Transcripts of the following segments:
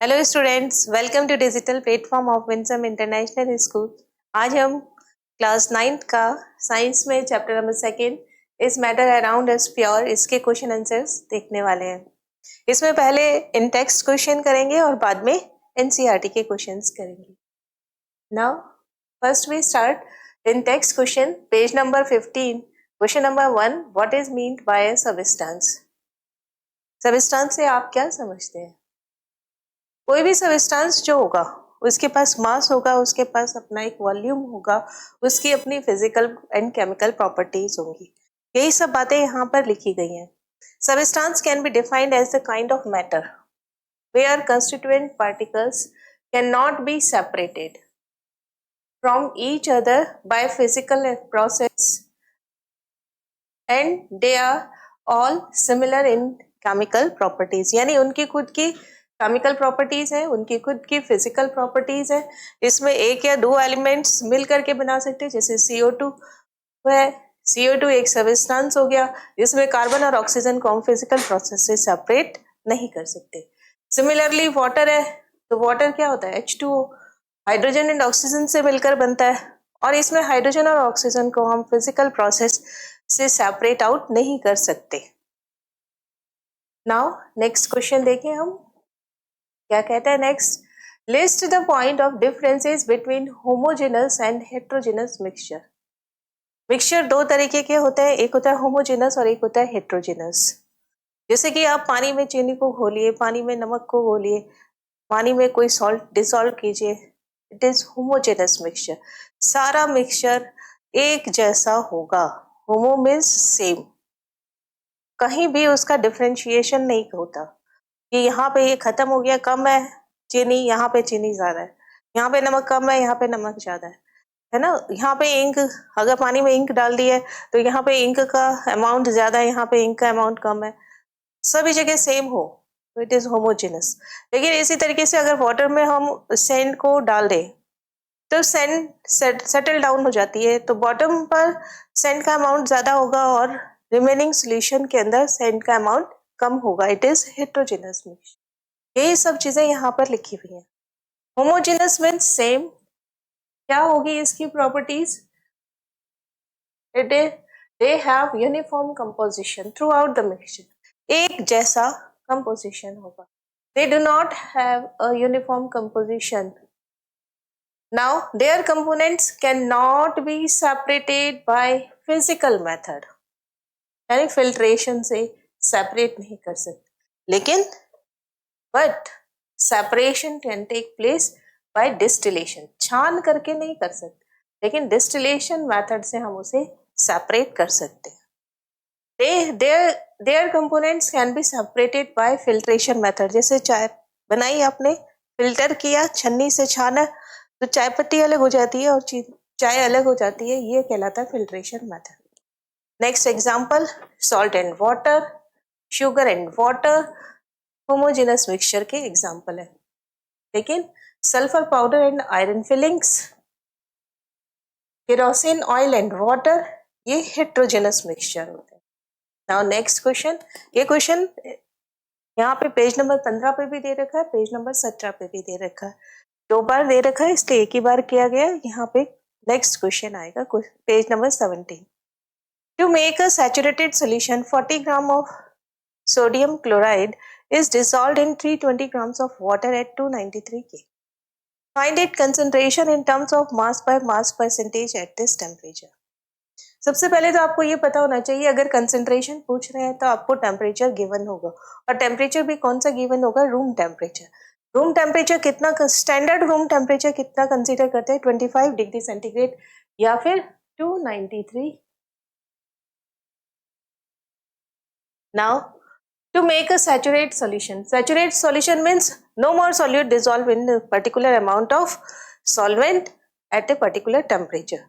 Hello students, welcome to digital platform of Winsome international school. आज हम class 9th का science में चैप्टर नंबर 2 इस मैटर अराउंड अस प्योर इसके क्वेश्चन आंसर्स देखने वाले हैं। इसमें पहले इन टेक्स्ट क्वेश्चन करेंगे और बाद में एनसीईआरटी के क्वेश्चंस करेंगे। Now first we start in text question, page number 15। Question number 1, what is meant by a substance? Substance से आप क्या समझते हैं? कोई भी सबस्टेंस जो होगा उसके पास मास होगा, उसके पास अपना एक वॉल्यूम होगा, उसकी अपनी फिजिकल एंड केमिकल प्रॉपर्टीज होंगी। यही सब बातें यहाँ पर लिखी गई हैं। Substance can be defined as the kind of matter where constituent particles can not be separated from each other by physical process and they are all similar in chemical properties. यानी उनकी खुद की केमिकल प्रॉपर्टीज है, उनकी खुद की physical properties है। इसमें एक या दो एलिमेंट्स मिल करके बना सकते हैं, जैसे CO2 है। CO2 एक सबस्टेंस हो गया जिसमें कार्बन और ऑक्सीजन को हम फिजिकल प्रोसेस से सेपरेट नहीं कर सकते। सिमिलरली वाटर है, तो वाटर क्या होता है? H2O हाइड्रोजन एंड ऑक्सीजन से मिलकर बनता है, और इसमें हाइड्रोजन और ऑक्सीजन को हम फिजिकल प्रोसेस से सेपरेट आउट नहीं कर सकते। नाउ नेक्स्ट क्वेश्चन देखें हम क्या कहता है। Next, list the point of differences between homogeneous and heterogeneous mixture. Mixture दो तरीके के होते हैं, एक होता है होमोजेनस और एक होता है हेट्रोजेनस। जैसे कि आप पानी में चीनी को घोलिए, पानी में नमक को घोलिए, पानी में कोई सॉल्ट डिसॉल्व कीजिए, इट इज होमोजेनस मिक्सचर। सारा मिक्सचर एक जैसा होगा। होमो मीन्स सेम, कहीं भी उसका डिफरेंशिएशन नहीं होता कि यहाँ पे ये खत्म हो गया, कम है चीनी, यहाँ पे चीनी ज्यादा है, यहाँ पे नमक कम है, यहाँ पे नमक ज्यादा है ना। यहाँ पे इंक, अगर पानी में इंक डाल दी है तो यहाँ पे इंक का अमाउंट ज्यादा है, यहाँ पे इंक का अमाउंट कम है, सभी जगह सेम हो, तो इट इज होमोजेनस। लेकिन इसी तरीके से अगर वाटर में हम सैंड को डाल दें तो सैंड सेटल डाउन हो जाती है, तो बॉटम पर सैंड का अमाउंट ज्यादा होगा और रिमेनिंग सोल्यूशन के अंदर सैंड का अमाउंट कम होगा। It is heterogeneous mixture. यही सब चीजें यहाँ पर लिखी हुई हैं। Homogeneous means same. क्या होगी इसकी properties? It is they have uniform composition through out the mixture. एक जैसा कंपोजिशन होगा। They do not have a uniform composition. Now, their components cannot be separated by physical method, यानी filtration से separate नहीं कर सकते, लेकिन but separation can take place by distillation. छान करके नहीं कर सकते, लेकिन डिस्टिलेशन मेथड से हम उसे सेपरेट कर सकते हैं। their components can be separated by filtration method। जैसे चाय बनाई आपने, फिल्टर किया, छन्नी से छाना, तो चाय पत्ती अलग हो जाती है और चाय अलग हो जाती है, ये कहलाता है filtration method. Next example, salt and water, sugar and water homogeneous mixture के एग्जांपल है। लेकिन sulphur powder and iron filings, kerosene oil and water, ये हेट्रोजेनस मिक्सचर होते हैं। नाउ नेक्स्ट क्वेश्चन, ये क्वेश्चन यहाँ पे पेज नंबर 15 पे भी दे रखा है, पेज नंबर 17 पे भी दे रखा है, दो बार दे रखा है इसलिए एक ही बार किया गया। यहाँ पे नेक्स्ट क्वेश्चन आएगा page number 17। To make a saturated solution 40 gram of sodium chloride is dissolved in 320 grams of water at 293 K. Find its concentration in terms of mass by mass percentage at this temperature. सबसे पहले तो आपको ये पता होना चाहिए, अगर concentration पूछ रहे हैं तो आपको टेम्परेचर गिवन होगा, और टेम्परेचर भी कौन सा गिवन होगा? Room temperature. रूम टेम्परेचर कितना, स्टैंडर्ड रूम टेम्परेचर कितना कंसीडर करते हैं? 25 डिग्री सेंटीग्रेड या फिर 293। Now to make a saturate solution means no more solute dissolve in a particular amount of solvent at a particular temperature.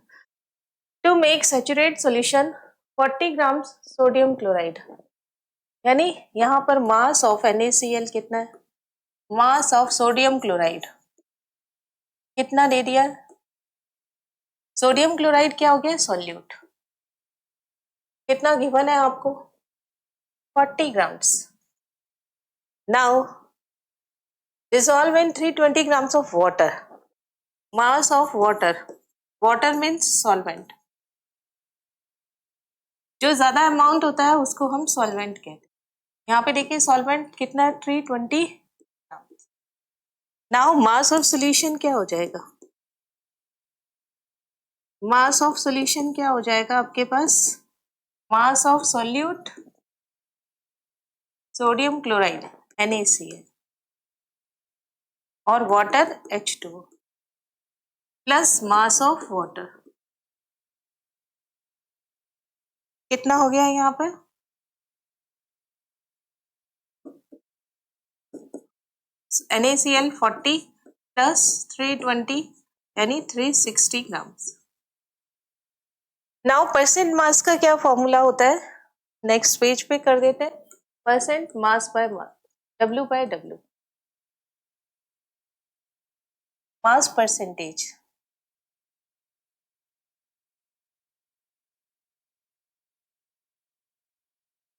To make saturate solution 40 grams sodium chloride, यानी यहाँ पर mass of NaCl कितना है? Mass of sodium chloride कितना दे दिया? Sodium chloride क्या हो गया? सॉल्यूट। कितना गिवन है आपको? 40 grams. Now dissolve in 320 grams of water. Mass of water. Water means solvent. जो ज्यादा अमाउंट होता है उसको हम सॉल्वेंट कहते हैं. यहाँ पे देखिए सॉल्वेंट कितना है 320. नाउ मास ऑफ सोल्यूशन क्या हो जाएगा? मास ऑफ सोल्यूशन क्या हो जाएगा आपके पास? Mass of solute sodium chloride NaCl और water H2O plus mass of water. कितना हो गया यहाँ पर? NaCl 40 प्लस 320 यानी 360 ग्राम्स. नाउ परसेंट मास का क्या फॉर्मूला होता है? नेक्स्ट पेज पे कर देते हैं. Percent mass by mass, W by W, mass percentage.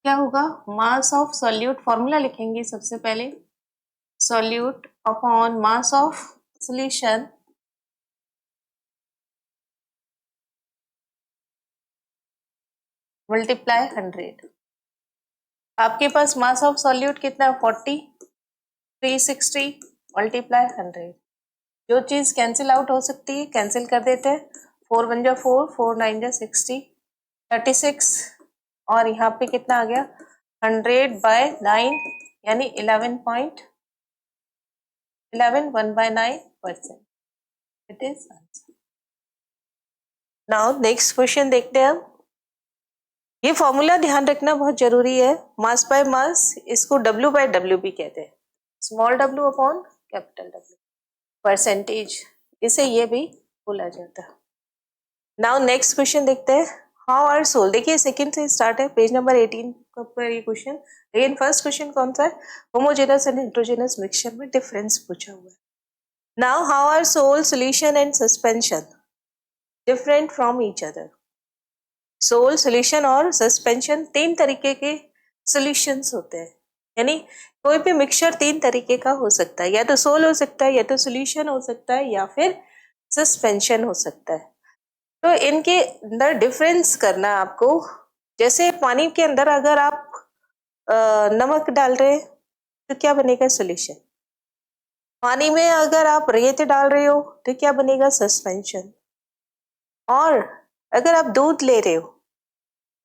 क्या होगा? मास ऑफ सॉल्यूट, फॉर्मूला लिखेंगे सबसे पहले. Solute upon mass of solution multiply 100. आपके पास मास ऑफ सॉल्यूट कितना है? 40, 360 मल्टीप्लाई 100. जो चीज कैंसिल आउट हो सकती है कैंसिल कर देते हैं. 4 1 जा 4, 4 9 जा 60, 36 और यहाँ पे कितना आ गया? 100/9 यानी 11 1/9%. It is answer. Now next question देखते हैं हम. ये फॉर्मूला ध्यान रखना बहुत जरूरी है. मास बाय मास, इसको W बाय W भी कहते हैं. Small w upon capital W. Percentage, इसे ये भी बोला जाता है. नाउ नेक्स्ट क्वेश्चन देखते हैं. How are sol. देखिए सेकंड से स्टार्ट है, पेज नंबर 18 पर ये क्वेश्चन. लेकिन फर्स्ट क्वेश्चन कौन सा है? होमोजेनस एंड हेटेरोजेनस मिक्सचर में डिफरेंस पूछा हुआ है. Now how are sol solution and suspension different from each other. Sol, solution और सस्पेंशन तीन तरीके के सॉल्यूशंस होते हैं. यानी कोई भी मिक्सचर तीन तरीके का हो सकता है. या तो सोल हो सकता है, या तो सॉल्यूशन हो सकता है, या फिर सस्पेंशन हो सकता है. तो इनके अंदर डिफरेंस करना आपको. जैसे पानी के अंदर अगर आप नमक डाल रहे हैं तो क्या बनेगा? सॉल्यूशन. पानी में अगर आप रेत डाल रहे हो तो क्या बनेगा? सस्पेंशन. और अगर आप दूध ले रहे हो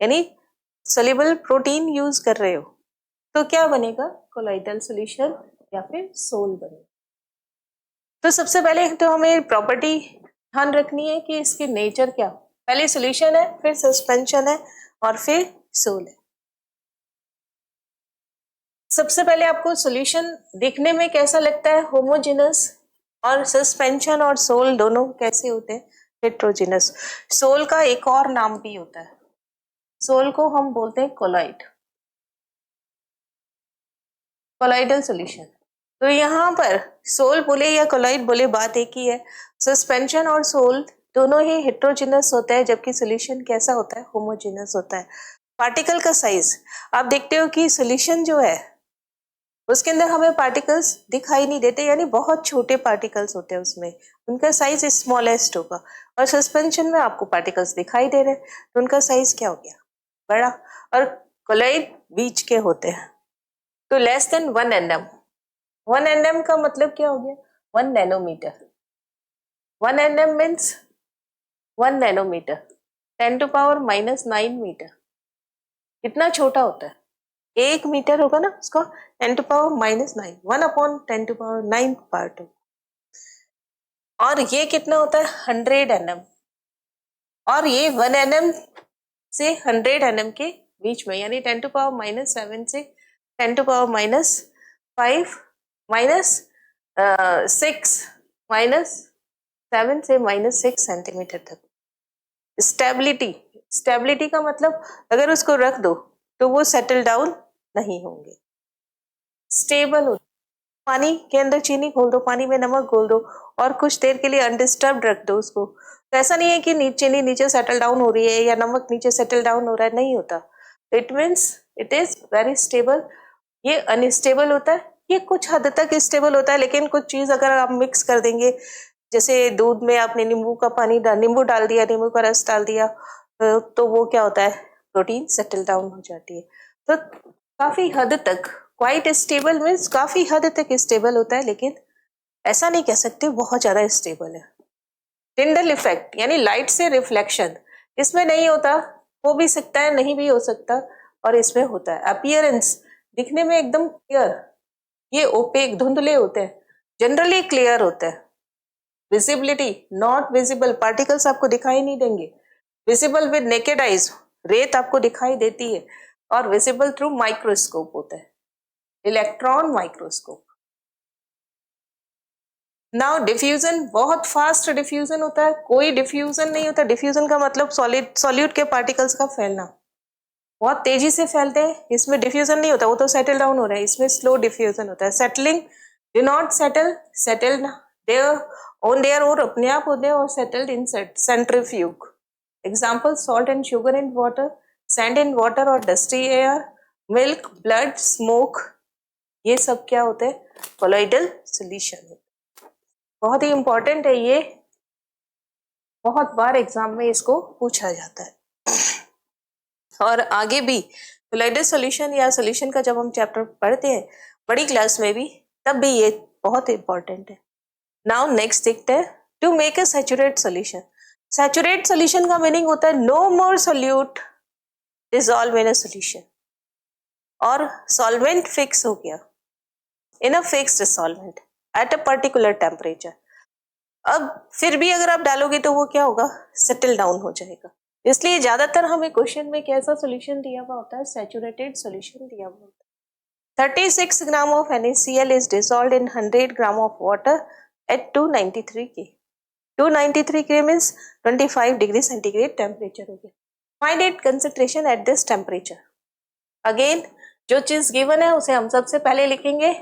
यानी सोल्यूबल प्रोटीन यूज कर रहे हो तो क्या बनेगा? कोलाइडल सॉल्यूशन या फिर सोल बनेगा. तो सबसे पहले तो हमें प्रॉपर्टी ध्यान रखनी है कि इसके नेचर क्या. पहले सॉल्यूशन है, फिर सस्पेंशन है और फिर सोल है. सबसे पहले आपको सॉल्यूशन दिखने में कैसा लगता है? होमोजेनस. और सस्पेंशन और सोल दोनों कैसे होते हैं? हेट्रोजेनस. सोल का एक और नाम भी होता है. सोल को हम बोलते हैं कोलाइड, कोलाइडल सॉल्यूशन. तो यहाँ पर सोल बोले या कोलाइड बोले बात एक ही है. सस्पेंशन और सोल दोनों ही हेट्रोजेनस होता है, जबकि सॉल्यूशन कैसा होता है? होमोजेनस होता है. पार्टिकल का साइज आप देखते हो कि सॉल्यूशन जो है उसके अंदर हमें पार्टिकल्स दिखाई नहीं देते, यानी बहुत छोटे पार्टिकल्स होते हैं उसमें, उनका साइज स्मॉलेस्ट होगा. और सस्पेंशन में आपको पार्टिकल्स दिखाई दे रहे हैं तो उनका साइज क्या हो गया? बड़ा. और कोलाइड बीच के होते हैं तो लेस देन 1 nm. 1 nm का मतलब क्या हो गया? 1 nanometre. 1 nm means 1 nanometre, 10⁻⁹ metre. कितना छोटा होता है? 1 मीटर होगा ना, उसका 10⁻⁹, 1/10⁹ पार्ट हो. और ये कितना होता है? 100 nm. और ये 1 nm से 100 nm के बीच में, यानी 10⁻⁷ से 10⁻⁵ -6 से -6 सेंटीमीटर तक. स्टेबिलिटी, स्टेबिलिटी का मतलब अगर उसको रख दो तो वो सेटल डाउन नहीं होंगे, स्टेबल हो. पानी के अंदर चीनी घोल दो, पानी में नमक घोल दो और कुछ देर के लिए अनडिस्टर्ब रख दो उसको, तो ऐसा नहीं है कि चीनी नीचे सेटल डाउन हो रही है या नमक नीचे सेटल डाउन हो रहा है, नहीं होता. It means it is very stable. ये अनस्टेबल होता है ये कुछ हद तक स्टेबल होता है, लेकिन कुछ चीज अगर आप मिक्स कर देंगे, जैसे दूध में आपने नींबू का पानी नींबू डाल दिया, नींबू का रस डाल दिया, तो वो क्या होता है, प्रोटीन सेटल डाउन हो जाती है। तो काफी हद तक क्वाइट स्टेबल मीन्स काफी हद तक स्टेबल होता है, लेकिन ऐसा नहीं कह सकते बहुत ज्यादा स्टेबल है। टिंडल इफेक्ट यानी लाइट से रिफ्लेक्शन, इसमें नहीं होता, हो भी सकता है नहीं भी हो सकता, और इसमें होता है। अपीयरेंस, दिखने में एकदम क्लियर, ये ओपेक धुंधले होते हैं, जनरली क्लियर होता है। विजिबिलिटी, नॉट विजिबल, पार्टिकल्स आपको दिखाई नहीं देंगे। विजिबल विद नेकेड आइज, रेत आपको दिखाई देती है, और विजिबल थ्रू माइक्रोस्कोप होता है, इलेक्ट्रॉन माइक्रोस्कोप। नाउ डिफ्यूजन, बहुत फास्ट डिफ्यूजन होता है, कोई डिफ्यूजन नहीं होता। डिफ्यूजन का मतलब सॉल्यूट के पार्टिकल्स का फैलना, बहुत तेजी से फैलते हैं, इसमें डिफ्यूजन नहीं होता, वो तो सेटल डाउन हो रहा है, इसमें स्लो डिफ्यूजन होता है। Settling, do not settled there on there, और अपने आप होते हैं, और settled in centrifuge. Example, salt and sugar in water, sand in water और dusty air, milk, blood, smoke, ये सब क्या होते हैं, कोलॉइडल सॉल्यूशन। बहुत ही इंपॉर्टेंट है ये, बहुत बार एग्जाम में इसको पूछा जाता है। और आगे भी कोलॉइडल सॉल्यूशन या सॉल्यूशन का जब हम चैप्टर पढ़ते हैं बड़ी क्लास में भी, तब भी ये बहुत इंपॉर्टेंट है। नाउ नेक्स्ट देखते हैं, to make a saturate solution. Saturate solution का मीनिंग होता है no more solute dissolve in a solution, और सॉल्वेंट फिक्स हो गया in a fixed solvent at a particular temperature. अब फिर भी अगर आप डालोगे तो वो क्या होगा, सेटल डाउन हो जाएगा। इसलिए ज्यादातर हमें क्वेश्चन में कैसा सॉल्यूशन दिया हुआ होता है, सैचुरेटेड सॉल्यूशन दिया हुआ होता है। 36 gram of NaCl is dissolved in 100 gram of water at 293 K। 293 K means 25 degree centigrade temperature हो गया। Find it concentration at this temperature. Again जो चीज गिवन है उसे हम सबसे पहले लिखेंगे,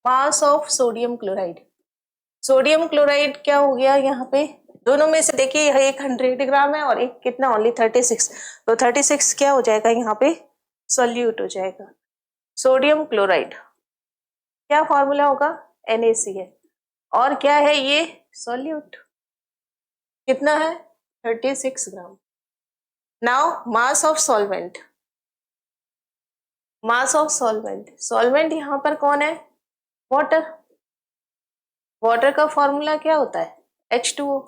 mass of sodium chloride. Sodium chloride क्या हो गया यहाँ पे, दोनों में से देखिए, यह एक 100 ग्राम है और एक कितना, ओनली 36, तो 36 क्या हो जाएगा यहाँ पे, सोल्यूट हो जाएगा। सोडियम क्लोराइड क्या फॉर्मूला होगा, NaCl, और क्या है ये, सोल्यूट, कितना है, 36 gram. Now mass of solvent, mass of solvent, solvent यहाँ पर कौन है, वाटर। वाटर का फॉर्मूला क्या होता है, H2O।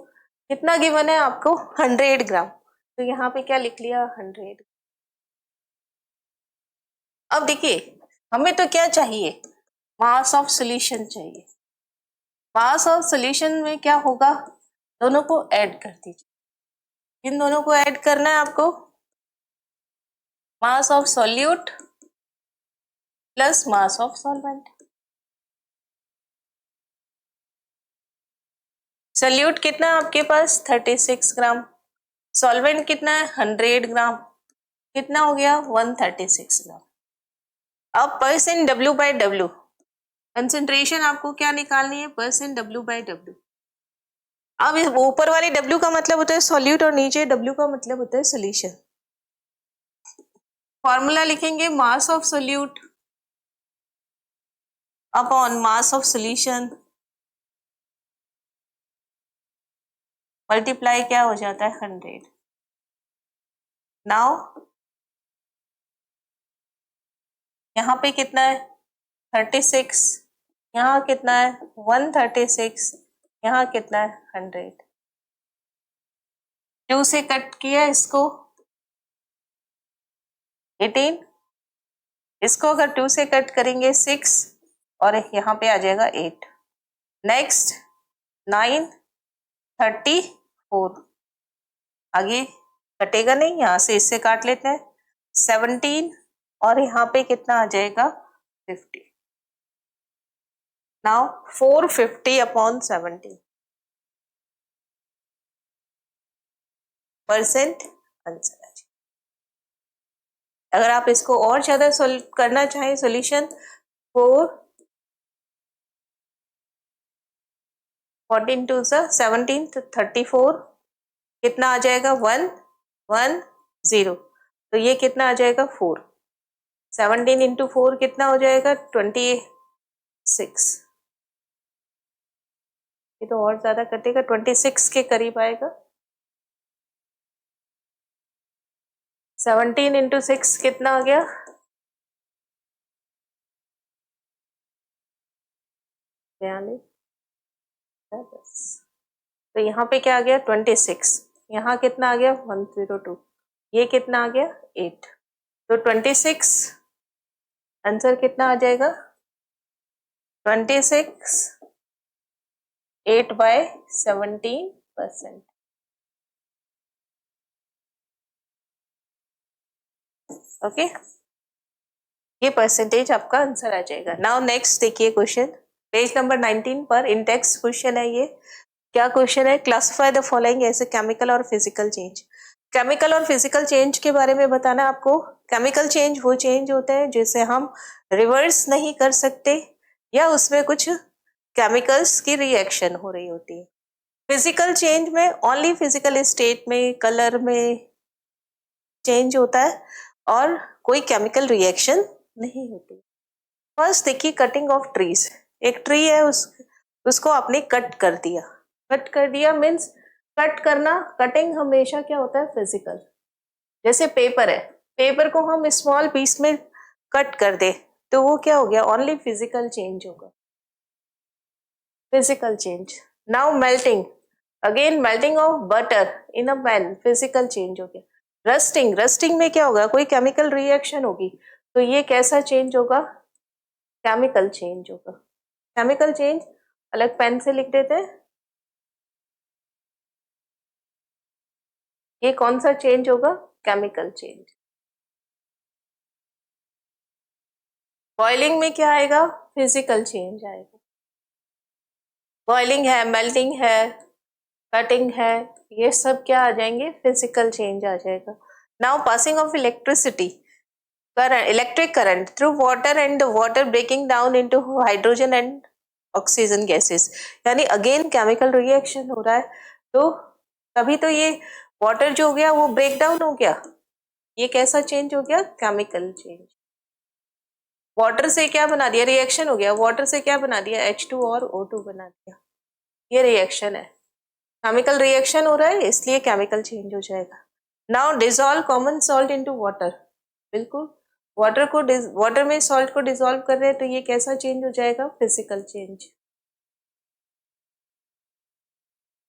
कितना गिवन है आपको, 100 ग्राम, तो यहाँ पे क्या लिख लिया, 100। अब देखिए हमें तो क्या चाहिए, मास ऑफ सॉल्यूशन चाहिए। मास ऑफ सॉल्यूशन में क्या होगा, दोनों को ऐड कर दीजिए। इन दोनों को ऐड करना है आपको, मास of solute plus mass of solvent. Solute कितना है आपके पास, 36 ग्राम, सॉल्वेंट कितना है, 100 ग्राम, कितना हो गया, 136 ग्राम। अब percent W by W, concentration आपको क्या निकालनी है, परसेंट W बाई डब्ल्यू। अब इस ऊपर वाले W का मतलब होता है सॉल्यूट, और नीचे W का मतलब होता है सॉल्यूशन। फॉर्मूला लिखेंगे, मास of solute upon mass of solution multiply क्या हो जाता है, 100। नाउ यहाँ पे कितना है, 36, यहाँ कितना है, 136, यहाँ कितना है, 100। 2 से कट किया इसको, 18, इसको अगर 2 से कट करेंगे 6, और यहाँ पे आ जाएगा 8। नेक्स्ट 9, 34, आगे कटेगा नहीं, यहाँ से इससे काट लेते हैं, 17, और यहाँ पे कितना आ जाएगा, 50। नाउ 450 अपॉन 17 परसेंट आंसर आ जाएगा। अगर आप इसको और ज्यादा करना चाहें सोल्यूशन, 14 टू 17, तो 34, कितना आ जाएगा, 110, तो ये कितना आ जाएगा, 4। 17 इंटू 4 कितना हो जाएगा, 28, 6, ये तो और ज्यादा कटेगा, 26 के करीब आएगा। 17 इंटू 6 कितना आ गया? 42। तो यहाँ पे क्या आ गया? 26। यहाँ कितना आ गया? 102। ये कितना आ गया? 8। तो 26 आंसर कितना आ जाएगा? 26 8/17%। ओके, ये परसेंटेज आपका आंसर आ जाएगा। नाउ नेक्स्ट देखिए क्वेश्चन, पेज नंबर 19 पर इंडेक्स क्वेश्चन है ये। क्या क्वेश्चन है? Classify the following as a chemical और फिजिकल चेंज। केमिकल और फिजिकल चेंज के बारे में बताना आपको। केमिकल चेंज वो चेंज होते हैं जिसे हम रिवर्स नहीं कर सकते या उसमें कुछ केमिकल्स की रिएक्शन हो रही होती है। फिजिकल चेंज में ओनली फिजिकल स्टेट में, कलर में चेंज होता है और कोई केमिकल रिएक्शन नहीं होती। फर्स्ट देखिए, कटिंग ऑफ ट्रीज। एक ट्री है, उसको आपने कट कर दिया। कट कर दिया मीन्स कट करना, कटिंग हमेशा क्या होता है? फिजिकल। जैसे पेपर है, पेपर को हम स्मॉल पीस में कट कर दे तो वो क्या हो गया? ओनली फिजिकल चेंज होगा, physical change. Now melting, again melting of butter in a pan, physical change हो गया। रस्टिंग, रस्टिंग में क्या होगा? कोई केमिकल रिएक्शन होगी, तो ये कैसा चेंज होगा? केमिकल चेंज होगा। केमिकल चेंज अलग पेन से लिख देते हैं। ये कौन सा चेंज होगा? Chemical change. बॉइलिंग में क्या आएगा? फिजिकल चेंज आएगा। बॉइलिंग है, मेल्टिंग है, कटिंग है, ये सब क्या आ जाएंगे? फिजिकल चेंज आ जाएगा। Now passing of electricity, current, electric current through water and water breaking down into hydrogen and oxygen gases, यानी अगेन केमिकल रिएक्शन हो रहा है, तो तभी तो ये वाटर जो हो गया वो ब्रेक डाउन हो गया। ये कैसा चेंज हो गया? Chemical change. वाटर से क्या बना दिया? रिएक्शन हो गया। वाटर से क्या बना दिया? H2 और O2 बना दिया। ये रिएक्शन है, केमिकल रिएक्शन हो रहा है, इसलिए केमिकल चेंज हो जाएगा। Now dissolve common salt into water, बिल्कुल वाटर में सॉल्ट को डिसॉल्व कर रहे हैं, तो ये कैसा चेंज हो जाएगा? Physical change.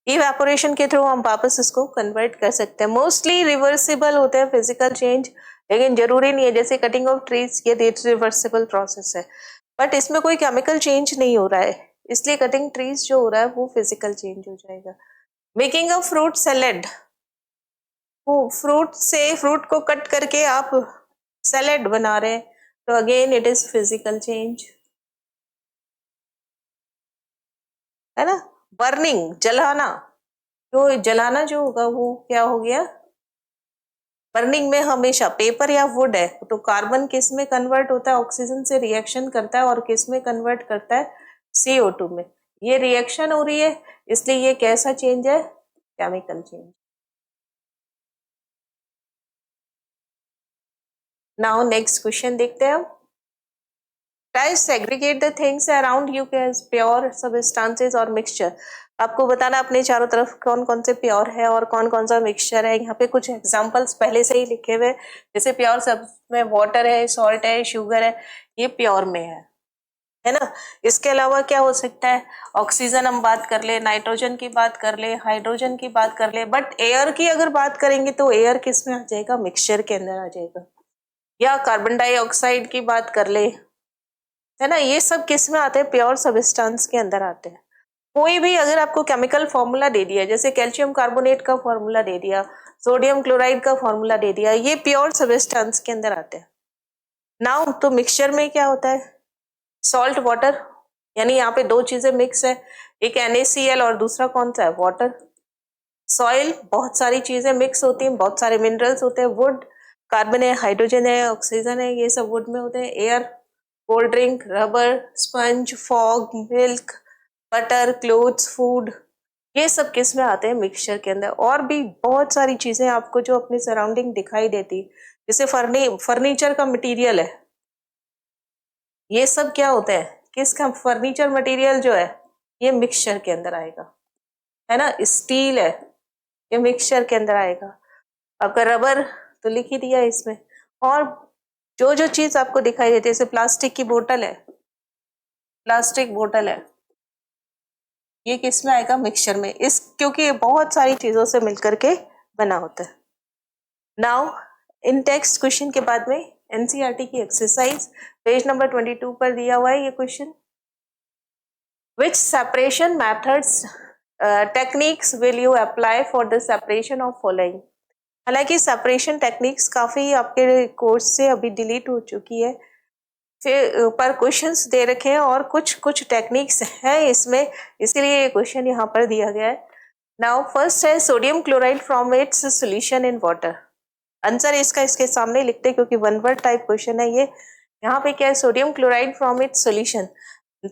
इवेपोरेशन के थ्रू हम वापस इसको कन्वर्ट कर सकते हैं। मोस्टली रिवर्सिबल होते हैं फिजिकल चेंज, लेकिन जरूरी नहीं है। जैसे कटिंग ऑफ ट्रीज, ये रिवर्सिबल प्रोसेस है, बट इसमें कोई केमिकल चेंज नहीं हो रहा है, इसलिए कटिंग ट्रीज जो हो रहा है वो फिजिकल चेंज हो जाएगा। Making a fruit salad, fruit को कट करके आप सैलेड बना रहे हैं, तो again it is physical change, है ना। बर्निंग, जलाना, तो जलाना जो होगा वो क्या हो गया? बर्निंग में हमेशा पेपर या वुड है तो कार्बन किस में कन्वर्ट होता है? ऑक्सीजन से रिएक्शन करता है, और किस में कन्वर्ट करता है? CO2 में। ये रिएक्शन हो रही है, इसलिए ये कैसा चेंज है? Chemical change. Now next question देखते हैं हम। Try segregate the things around you as pure substances और mixture। आपको बताना अपने चारों तरफ कौन कौन से प्योर है और कौन कौन सा मिक्सचर है। यहाँ पे कुछ एग्जांपल्स पहले से ही लिखे हुए, जैसे प्योर सब में वाटर है, सॉल्ट है, शुगर है, ये प्योर में है ना। इसके अलावा क्या हो सकता है? ऑक्सीजन हम बात कर ले, नाइट्रोजन की बात कर ले, हाइड्रोजन की बात कर ले, बट एयर की अगर बात करेंगे तो एयर किस में आ जाएगा? मिक्सचर के अंदर आ जाएगा। या कार्बन डाइऑक्साइड की बात कर ले, है ना, ये सब किस में आते हैं? प्योर सब्सटेंस के अंदर आते हैं। कोई भी अगर आपको केमिकल फॉर्मूला दे दिया, जैसे कैल्शियम कार्बोनेट का फॉर्मूला दे दिया, सोडियम क्लोराइड का फॉर्मूला दे दिया, ये प्योर सब्सटेंस के अंदर आते हैं। नाउ तो मिक्सचर में क्या होता है? सॉल्ट वाटर, यानी यहाँ पे दो चीजें मिक्स है, एक NaCl और दूसरा कौन सा है? वाटर। सॉइल, बहुत सारी चीजें मिक्स होती हैं, बहुत सारे मिनरल्स होते हैं। वुड, कार्बन है, हाइड्रोजन है, ऑक्सीजन है, ये सब वुड में होते हैं। Air, cold drink, rubber, sponge, fog, milk, butter, clothes, food, ये सब किस में आते हैं? मिक्सचर के अंदर। और भी बहुत सारी चीजें आपको जो अपनी सराउंडिंग दिखाई देती, जैसे फर्नीचर का मटेरियल है, ये सब क्या होता है? किसका फर्नीचर मटेरियल जो है ये मिक्सचर के अंदर आएगा, है ना। स्टील है ये मिक्सचर के अंदर आएगा। आपका रबर तो लिख ही दिया इसमें, और जो जो चीज आपको दिखाई देती है, जैसे प्लास्टिक की बोतल है, प्लास्टिक बोतल है, ये किस में आएगा? मिक्सचर में। इस क्योंकि ये बहुत सारी चीजों से मिलकर के बना होता है। नाउ इन टेक्स्ट क्वेश्चन के बाद में एनसीईआरटी की एक्सरसाइज पेज नंबर 22 पर दिया हुआ है ये question. Which separation methods techniques will you apply for the separation of following. हालांकि सेपरेशन टेक्निक्स काफी आपके कोर्स से अभी डिलीट हो चुकी है, फिर पर क्वेश्चंस दे रखे हैं और कुछ कुछ टेक्निक्स हैं इसमें, इसलिए ये क्वेश्चन यहाँ पर दिया गया है। नाउ फर्स्ट है sodium chloride from its solution in water. Answer इसका इसके सामने लिखते हैं क्योंकि वन वर्ड टाइप क्वेश्चन है ये। यहाँ पे क्या है? Sodium chloride from its solution,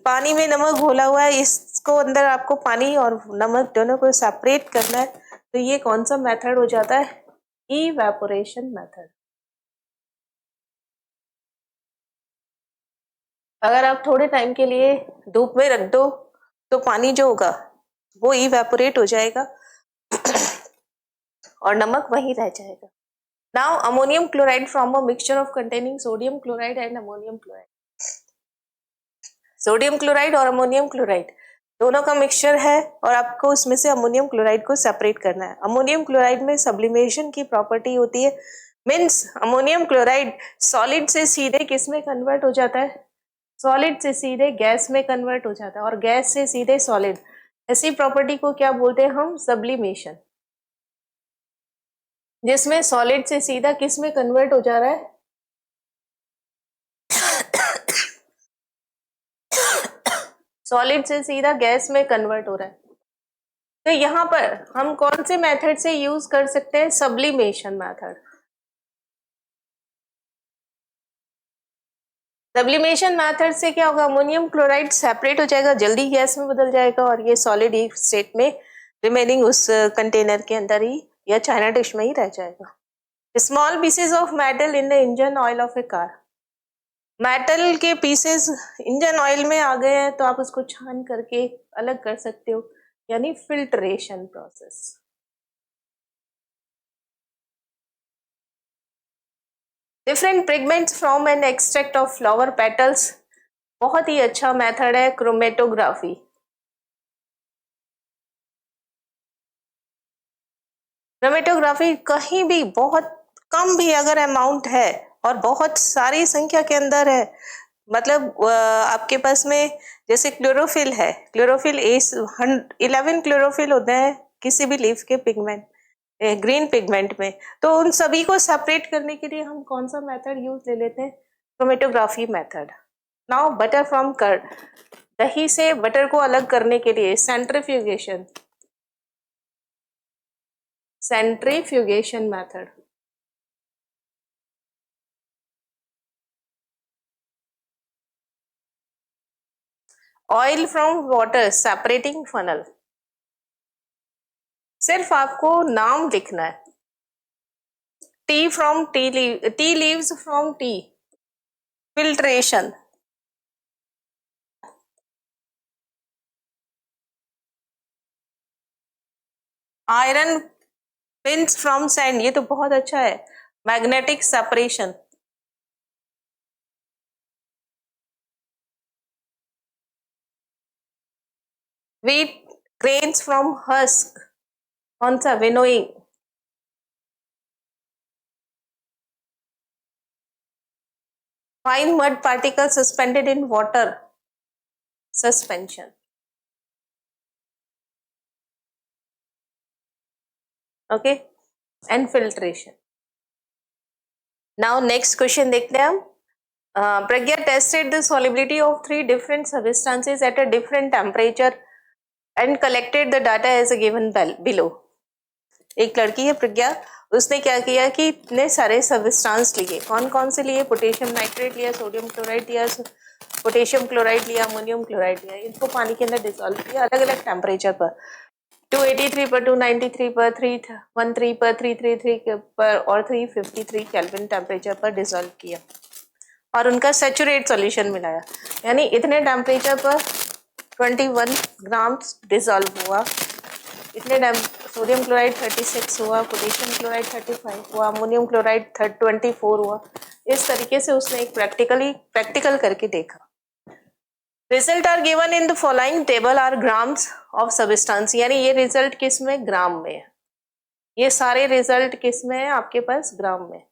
पानी में नमक घोला हुआ है, इसको अंदर आपको पानी और नमक दोनों को सेपरेट करना है, तो ये कौन सा मेथड हो जाता है? Evaporation method. अगर आप थोड़े टाइम के लिए धूप में रख दो तो पानी जो होगा वो इवेपोरेट हो जाएगा और नमक वहीं रह जाएगा। Now ammonium chloride from a mixture of containing sodium chloride and ammonium chloride. Sodium chloride और अमोनियम क्लोराइड दोनों का मिक्सचर है और आपको उसमें से अमोनियम क्लोराइड को सेपरेट करना है। अमोनियम क्लोराइड में सब्लिमेशन की प्रॉपर्टी होती है, मीन्स अमोनियम क्लोराइड सॉलिड से सीधे किस में कन्वर्ट हो जाता है? सॉलिड से सीधे गैस में कन्वर्ट हो जाता है और गैस से सीधे सॉलिड। ऐसी प्रॉपर्टी को क्या बोलते हैं हम? सब्लिमेशन। जिसमें सॉलिड से सीधा किस में कन्वर्ट हो जा रहा है? सॉलिड से सीधा गैस में कन्वर्ट हो रहा है। तो यहाँ पर हम कौन से मेथड से यूज कर सकते हैं? Sublimation method. सब्लिमेशन मेथड से क्या होगा? अमोनियम क्लोराइड सेपरेट हो जाएगा, जल्दी गैस में बदल जाएगा और ये सॉलिड स्टेट में रिमेनिंग उस कंटेनर के अंदर ही या चाइना डिश में ही रह जाएगा। Small pieces of metal in the engine oil of A car. Metal के पीसेस इंजन ऑयल में आ गए हैं तो आप उसको छान करके अलग कर सकते हो, यानी filtration process. Different pigments from an extract of flower petals. बहुत ही अच्छा मेथड है क्रोमेटोग्राफी। क्रोमेटोग्राफी कहीं भी बहुत कम भी अगर अमाउंट है और बहुत सारी संख्या के अंदर है, मतलब आपके पास में जैसे क्लोरोफिल है, क्लोरोफिल 11 क्लोरोफिल होते हैं किसी भी लीफ के पिगमेंट, ग्रीन पिगमेंट में, तो उन सभी को सेपरेट करने के लिए हम कौन सा मेथड यूज ले लेते हैं? Chromatography method. Now butter from curd, दही से बटर को अलग करने के लिए centrifugation, centrifugation method. Oil from water separating funnel. सिर्फ आपको नाम लिखना है। Tea from tea leaves from tea, filtration. Iron pins from sand, ये तो बहुत अच्छा है, magnetic separation. Wheat grains from husk, कौन सा? Winnowing. Fine mud particle suspended in water, suspension. Okay, and filtration. Now next question देखते हैं हम। प्रज्ञा tested the solubility of 3 different substances at a different temperature and collected the data as given below. एक लड़की है प्रज्ञा, उसने क्या किया कि इतने सारे सब्सटेंस लिए, कौन कौन से लिए? पोटेशियम नाइट्रेट लिया, सोडियम क्लोराइड लिया, पोटेशियम क्लोराइड लिया, अमोनियम क्लोराइड लिया, इनको पानी के अंदर डिसॉल्व किया अलग अलग टेम्परेचर पर, 283 पर, 293 पर, 313 पर, 333 पर और 353 केल्विन टेम्परेचर पर डिसॉल्व किया। और उनका सैचुरेट सॉल्यूशन मिलाया, यानी इतने टेम्परेचर पर 21 ग्राम डिजॉल्व हुआ, इतने सोडियम क्लोराइड 36 हुआ, पोटेशियम क्लोराइड 35 हुआ, अमोनियम क्लोराइड 24 हुआ। इस तरीके से उसने एक प्रैक्टिकल करके देखा। Result are given in the following table are grams of substance, यानी ये रिजल्ट किस में, ग्राम में है। ये सारे रिजल्ट किस में है आपके पास, ग्राम में।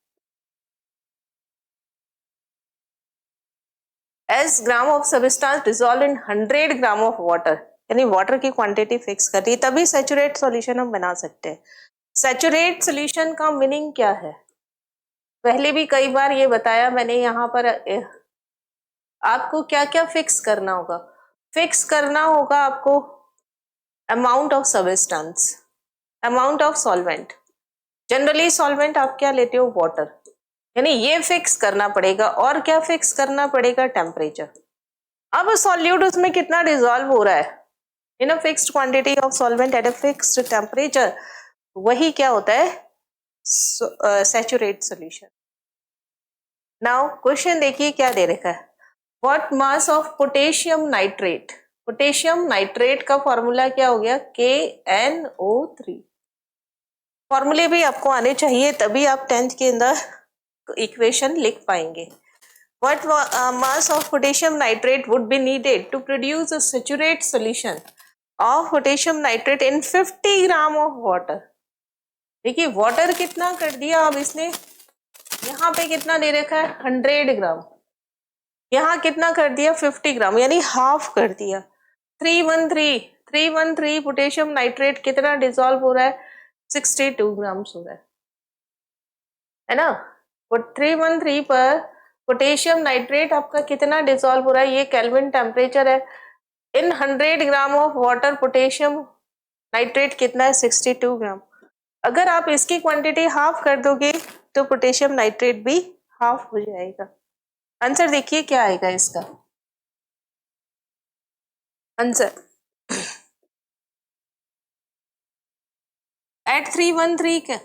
As gram of substance dissolve in 100 gram of water, यानी वाटर की क्वांटिटी फिक्स कर दी, तभी सैचुरेट सॉल्यूशन हम बना सकते हैं। सैचुरेट सॉल्यूशन का मीनिंग क्या है, पहले भी कई बार ये बताया मैंने। यहाँ पर आपको क्या क्या फिक्स करना होगा, फिक्स करना होगा आपको amount of substance, amount of solvent. Generally solvent आप क्या लेते हो, वाटर, यानी ये फिक्स करना पड़ेगा। और क्या फिक्स करना पड़ेगा, टेम्परेचर। अब सॉल्यूट उसमें कितना डिसॉल्व हो रहा है in a fixed quantity of solvent at a fixed temperature, वही क्या होता है, सैचुरेट सॉल्यूशन। नाउ क्वेश्चन देखिए क्या दे रखा है, what mass of potassium nitrate. Potassium nitrate का फॉर्मूला क्या हो गया, KNO3। फॉर्मूले भी आपको आने चाहिए, तभी आप 10th के अंदर इक्वेशन लिख पाएंगे। What mass of potassium nitrate would be needed to produce a saturate solution of potassium nitrate in 50 gram of water। देखिए वाटर कितना कर दिया, अब इसने यहाँ पे कितना दे रखा है, 100 ग्राम, यहाँ कितना कर दिया, 50 ग्राम, यानी हाफ कर दिया। 313 पोटेशियम नाइट्रेट कितना डिसॉल्व हो रहा है, 62 ग्राम हो रहा है ना। 313 पर पोटेशियम नाइट्रेट आपका कितना डिसॉल्व हो रहा है, ये केल्विन टेम्परेचर है। इन 100 gram of water potassium nitrate कितना है, 62 ग्राम। अगर आप इसकी क्वांटिटी हाफ कर दोगे तो पोटेशियम नाइट्रेट भी हाफ हो जाएगा। आंसर देखिए क्या आएगा इसका आंसर। एट 313 क्या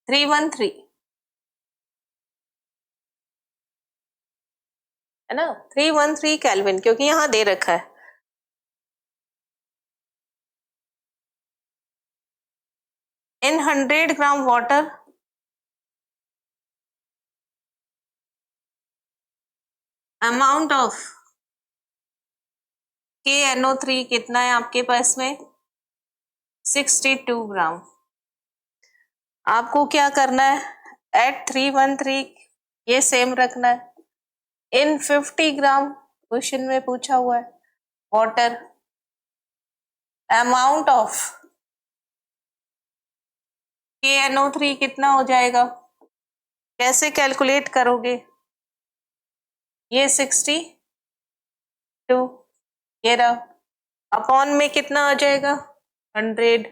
313 है ना, 313 केल्विन, क्योंकि यहाँ दे रखा है। इन 100 gram water amount of KNO3 कितना है आपके पास में, 62 ग्राम। आपको क्या करना है, एट 313 ये सेम रखना है। इन 50 ग्राम क्वेश्चन में पूछा हुआ है वाटर, अमाउंट ऑफ KNO3 कितना हो जाएगा, कैसे कैलकुलेट करोगे, ये 62 ये रहा, अपॉन में कितना आ जाएगा 100,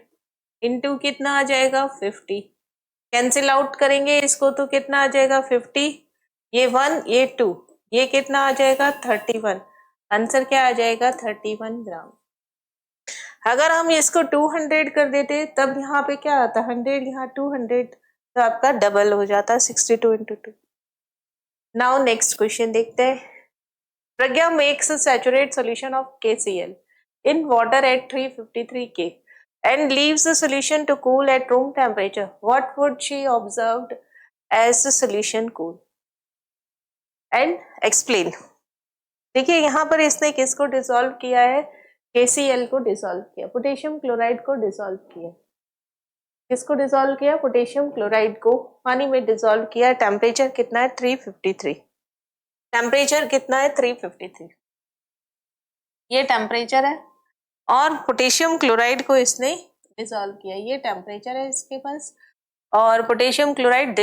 इंटू कितना आ जाएगा 50, कैंसिल आउट करेंगे इसको तो कितना आ जाएगा 50, ये 1 ये 2, ये कितना आ जाएगा 31। आंसर क्या आ जाएगा 31 ग्राम। अगर हम इसको 200 कर देते तब यहाँ पे क्या आता, 100 यहाँ 200, तो आपका डबल हो जाता 62 इंटू 2। नाउ नेक्स्ट क्वेश्चन देखते हैं। प्रज्ञा makes a saturate solution of KCl in water at 353 K and leaves the solution to cool at room temperature. What would she observed as the solution cool? And explain. देखिए यहाँ पर इसने किसको dissolve किया है, KCl को dissolve किया, potassium chloride को डिसॉल्व किया। किसको डिसॉल्व किया, पोटेशियम क्लोराइड को पानी में डिसॉल्व किया। टेम्परेचर कितना है 353, टेम्परेचर कितना है 353, ये टेम्परेचर है। और पोटेशियम क्लोराइड को इसने डिसॉल्व किया, ये टेम्परेचर है इसके पास। और पोटेशियम क्लोराइड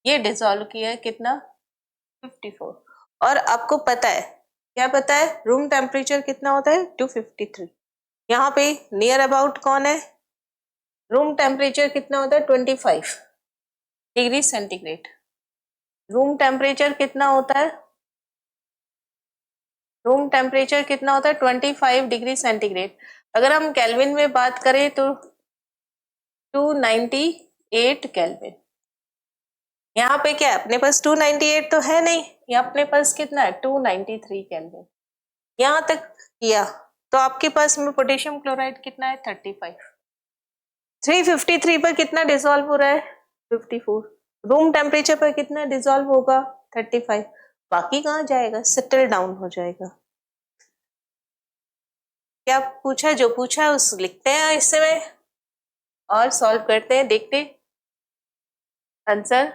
ये डिसॉल्व किया है कितना 54। और आपको पता है, क्या पता है, रूम टेम्परेचर कितना होता है 253। यहाँ पे नियर अबाउट कौन है, रूम टेम्परेचर कितना होता है 25 डिग्री सेंटीग्रेड। रूम टेम्परेचर कितना होता है, रूम टेम्परेचर कितना होता है 25 डिग्री सेंटीग्रेड। अगर हम केल्विन में बात करें तो 298 केल्विन। यहाँ पे क्या है, अपने पास 298 तो है नहीं, यहाँ अपने पास कितना है 293 केल्विन। यहाँ तक किया तो आपके पास में पोटेशियम क्लोराइड कितना है 35। 353 पर कितना डिसॉल्व हो रहा है 54। रूम टेम्परेचर पर कितना डिसॉल्व होगा 35। बाकी कहाँ जाएगा, सेटल डाउन हो जाएगा। क्या पूछा, जो पूछा उस लिखते हैं इस समय और सॉल्व करते हैं, देखते आंसर।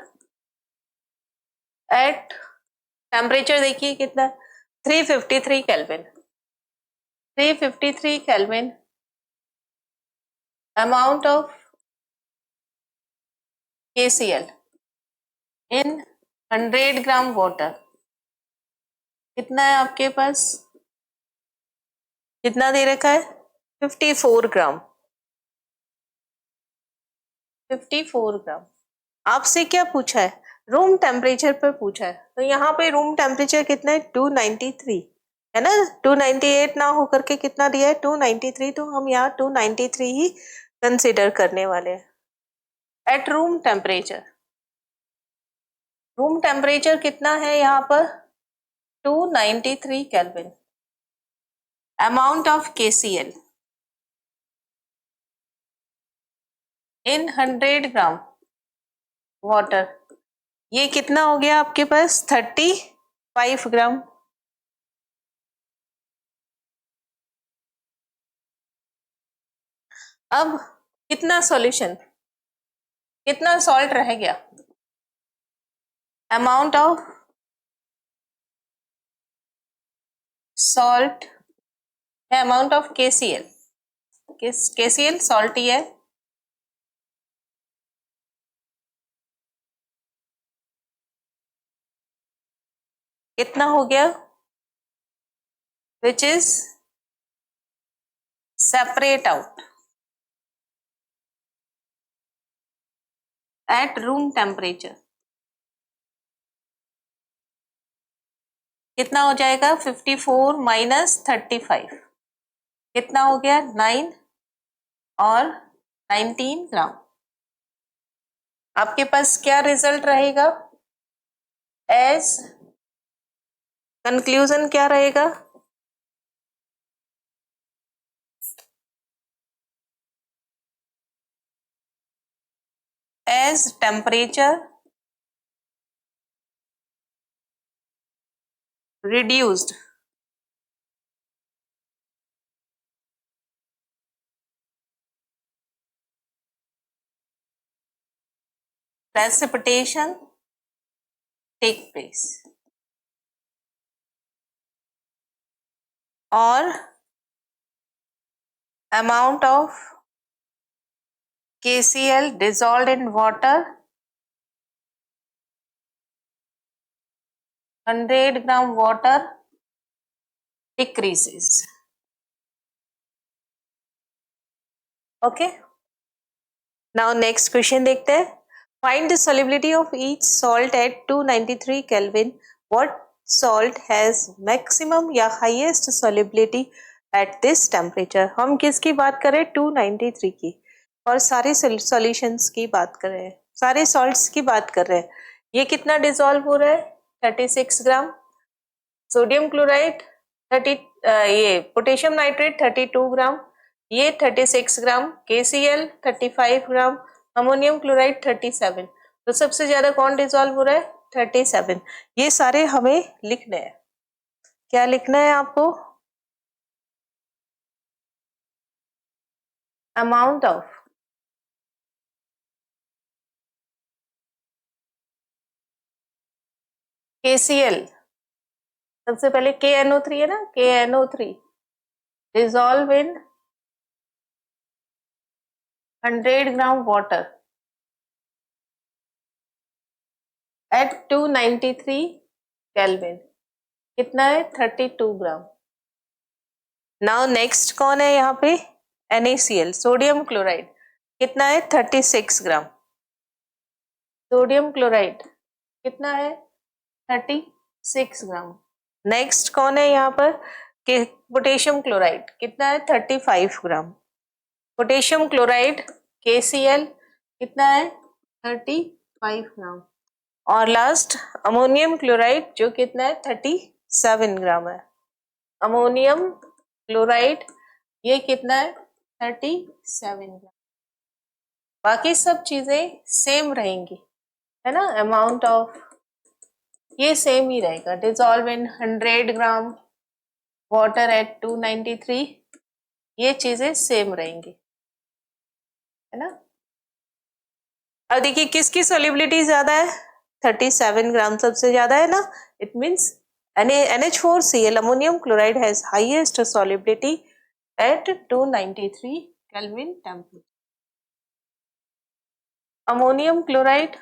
एट टेम्परेचर देखिए कितना 353 kelvin. 353 kelvin amount of KCl in 100 gram water कितना है आपके पास, कितना दे रखा है 54 ग्राम। 54 ग्राम। आपसे क्या पूछा है, रूम टेम्परेचर पर पूछा है, तो यहाँ पे रूम टेम्परेचर कितना है 293 है ना, 298 ना होकर के कितना दिया है 293, तो हम यहाँ 293 ही कंसिडर करने वाले हैं। Eight room temperature, room temperature कितना है यहाँ पर 293 kelvin. Amount of KCl in 100 gram water, ये कितना हो गया आपके पास 35 ग्राम। अब कितना सॉल्यूशन, कितना सॉल्ट रह गया, अमाउंट ऑफ सॉल्ट है amount of KCl, KCl salt ही है, कितना हो गया, which is separate out at room temperature, कितना हो जाएगा 54 माइनस 35, कितना हो गया 9 और 19 ग्राम। आपके पास क्या रिजल्ट रहेगा, एज कंक्लूजन क्या रहेगा, as temperature reduced precipitation take place or amount of KCl dissolved in water 100 gram water decreases. Okay, now next question देखते हैं। Find the solubility of each salt at 293 Kelvin. What salt has maximum या highest solubility at this temperature? हम किसकी बात करें 293 की, और सारे सॉल्यूशंस की बात कर रहे हैं, सारे सॉल्ट्स की बात कर रहे हैं। ये कितना डिसॉल्व हो रहा है 36 ग्राम, सोडियम क्लोराइड 30, ये पोटेशियम नाइट्रेट 32 ग्राम, ये 36 ग्राम, KCl 35 ग्राम, अमोनियम क्लोराइड 37। तो सबसे ज्यादा कौन डिसॉल्व हो रहा है 37। ये सारे हमें लिखने हैं। क्या लिखना है आपको, अमाउंट ऑफ KCl, सबसे पहले KNO3 है ना, KNO3 dissolve in 100 gram water at 293 kelvin, कितना है 32 ग्राम। नाउ नेक्स्ट कौन है यहाँ पे NaCl, सोडियम क्लोराइड, कितना है 36 ग्राम। सोडियम क्लोराइड कितना है 36 ग्राम। नेक्स्ट कौन है यहाँ पर पोटेशियम क्लोराइड, कितना है 35 ग्राम। पोटेशियम क्लोराइड KCl कितना है 35 ग्राम। और लास्ट अमोनियम क्लोराइड जो कितना है 37 ग्राम है। अमोनियम क्लोराइड ये कितना है 37 ग्राम। बाकी सब चीजें सेम रहेंगी, है ना। अमाउंट ऑफ ये सेम ही रहेगा। Dissolve in 100 gram water at 293, ये चीजें सेम रहेंगी, है ना। अब देखिए किसकी सोलिबिलिटी ज्यादा है, 37 ग्राम सबसे ज्यादा है ना। It means NH4Cl ammonium chloride has highest solubility at 293 Kelvin temperature. Ammonium chloride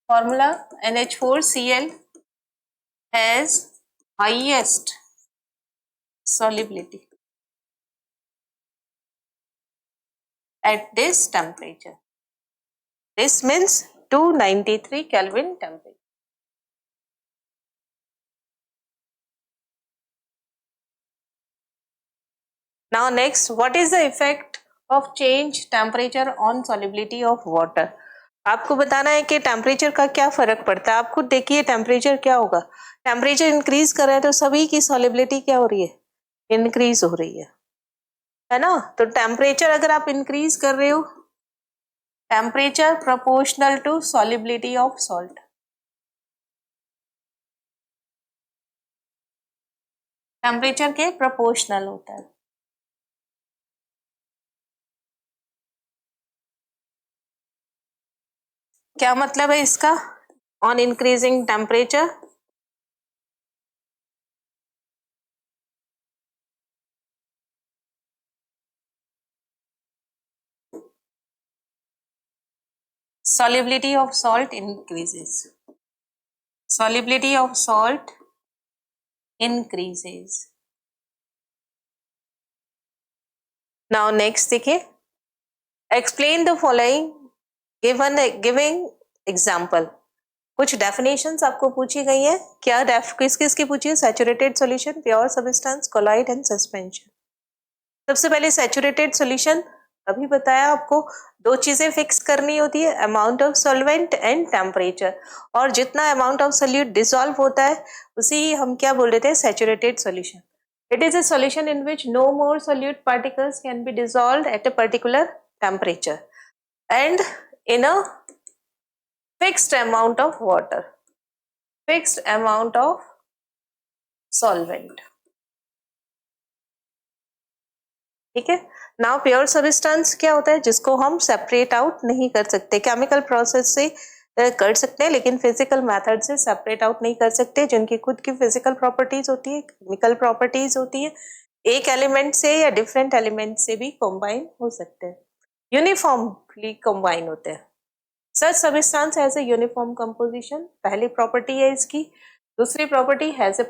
formula NH4Cl has highest solubility at this temperature. This means 293 Kelvin temperature. Now next, what is the effect of change temperature on solubility of water? आपको बताना है कि temperature का क्या फर्क पड़ता है। आप खुद देखिए टेम्परेचर क्या होगा, टेम्परेचर इंक्रीज कर रहा है तो सभी की सॉलिबिलिटी क्या हो रही है, इंक्रीज हो रही है ना। तो टेम्परेचर अगर आप इंक्रीज कर रहे हो, temperature proportional to solubility of salt, temperature के प्रोपोर्शनल होता है। क्या मतलब है इसका, on increasing temperature solubility of salt increases, solubility of salt increases. Now next देखिए, explain the following giving example. कुछ डेफिनेशंस आपको पूछी गई है। क्या किस किस की पूछी है, saturated solution, pure substance, colloid and suspension. सबसे पहले सैचुरेटेड सॉल्यूशन, अभी बताया आपको दो चीजें फिक्स करनी होती है, amount of solvent and temperature. और जितना अमाउंट ऑफ सोल्यूट डिसॉल्व होता है उसी हम क्या बोल रहे थे, saturated solution. It is a solution in which no more solute particles can be dissolved at a particular temperature and in a fixed amount of water, fixed amount of solvent. ठीक है। नाउ प्योर सब्सटेंस क्या होता है, जिसको हम separate out नहीं कर सकते, केमिकल प्रोसेस से कर सकते हैं लेकिन फिजिकल मेथड से सेपरेट आउट नहीं कर सकते, जिनकी खुद की फिजिकल प्रॉपर्टीज होती है, केमिकल प्रॉपर्टीज होती है, एक एलिमेंट से या डिफरेंट एलिमेंट से भी कंबाइन हो सकते हैं, यूनिफॉर्मली कंबाइन होते हैं। Such substance has a uniform composition, पहली प्रॉपर्टी है इसकी। दूसरी property has